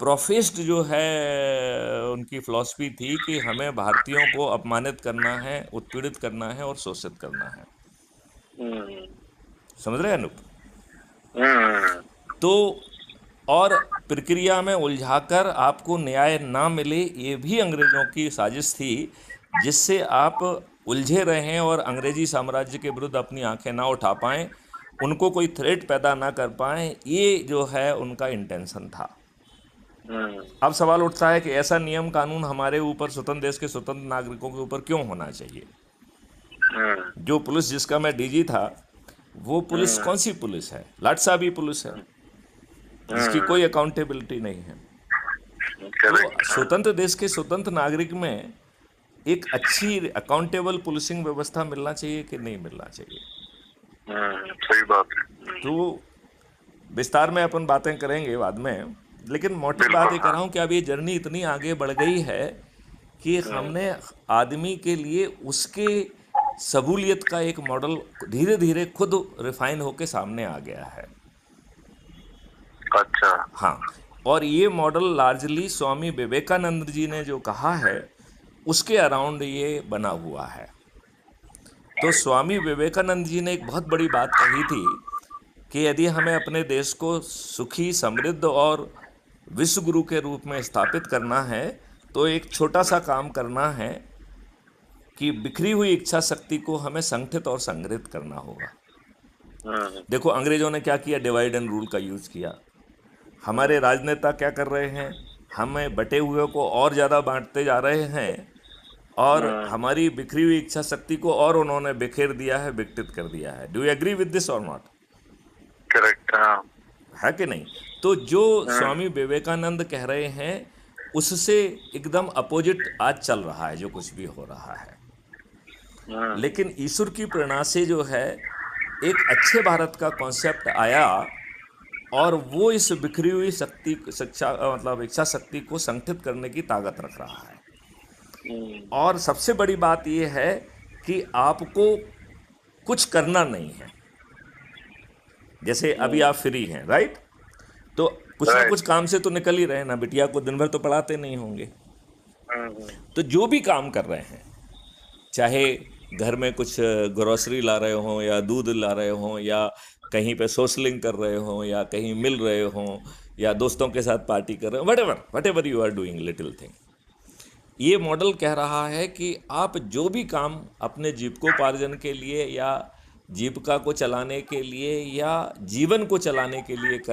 Professed जो है उनकी फिलॉसफी थी कि हमें भारतीयों को अपमानित करना है, उत्पीड़ित करना है और शोषित करना है। हम्म, समझ रहे हैं अनूप? हम्म, तो और प्रक्रिया में उलझाकर आपको न्याय ना मिले, ये भी अंग्रेजों की साजिश थी, जिससे आप उलझे रहें और अंग्रेजी साम्राज्य के विरुद्ध अपनी आंखें ना उठा पाएं, उनको कोई थ्रेट पैदा ना कर पाएं, ये जो है उनका इंटेंशन था। हम्म, अब सवाल उठता है कि ऐसा नियम कानून हमारे ऊपर, स्वतंत्र देश के स्वतंत्र नागरिकों के ऊपर क्यों होना चाहिए? हम्म, जो पुलिस जिसका मैं डीजी था, वो पुलिस हम्म, कौन सी पुलिस है? लाट साहब ही पुलिस है, जिसकी कोई अकाउंटेबिलिटी नहीं है। तो करेक्ट, हाँ, स्वतंत्र देश के स्वतंत्र नागरिक में एक अच्छी अकाउंटेबल पुलिसिंग व्यवस्था मिलना चाहिए कि नहीं मिलना चाहिए? सही बात है। तो विस्तार में अपन बातें करेंगे बाद में, लेकिन मोटी बात बिल्कुल, ये कर हाँ, रहा हूँ कि अब ये जर्नी इतनी आगे बढ़ गई है कि हम्म, हमने आदमी के लिए उसके सहूलियत का एक मॉडल धीरे धीरे खुद रिफाइन होके सामने आ गया है। अच्छा, हाँ, और ये मॉडल लार्जली स्वामी विवेकानंद जी ने जो कहा है, उसके अराउंड ये बना हुआ है। तो स्वामी विवेकानंद जी ने एक बहुत बड़ी बात कही थी कि यदि हमें अपने देश को सुखी, समृद्ध और विश्व गुरु के रूप में स्थापित करना है, तो एक छोटा सा काम करना है कि बिखरी हुई इच्छा शक्ति को हमें संगठित और संग्रहित करना होगा। हम्म, देखो अंग्रेजों ने क्या किया, डिवाइड एंड रूल का यूज किया। हमारे हम्म, राजनेता क्या कर रहे हैं, हमें बटे हुए को और ज़्यादा बांटते जा रहे हैं, और हम्म, हमारी बिखरी हुई इच्छा शक्ति को और उन्होंने बिखेर दिया है, विघटित कर दिया है। Do you agree with this or not? Correct, हाँ, है कि नहीं? तो जो हम्म, स्वामी विवेकानंद कह रहे हैं, उससे एकदम अपोजिट आज चल रहा है जो कुछ भी हो रहा है। हम्म, लेकिन ईश्वर की प्रेरणा से जो है एक अच्छे भारत का कॉन्सेप्ट आया, और वो इस बिखरी हुई शक्ति, शिक्षा मतलब इच्छा शक्ति को संगठित करने की ताकत रख रहा है। हम्म, और सबसे बड़ी बात यह है कि आपको कुछ करना नहीं है। जैसे अभी आप फ्री हैं, राइट? तो कुछ ना राइट, कुछ काम से तो निकल ही रहे हैं ना, बिटिया को दिन भर तो पढ़ाते नहीं होंगे। हम्म, तो जो भी काम कर रहे हैं, चाहे घर में कुछ ग्रोसरी ला रहे हों, या दूध ला रहे हों, या कहीं पे सोशलिंग कर रहे हों, या कहीं मिल रहे हों, या दोस्तों के साथ पार्टी कर रहे हो, whatever you are doing little thing, ये मॉडल कह रहा है कि आप जो भी काम अपने जीविकोपार्जन के लिए, या जीविका को चलाने के लिए, या जीवन को चलाने के लिए कर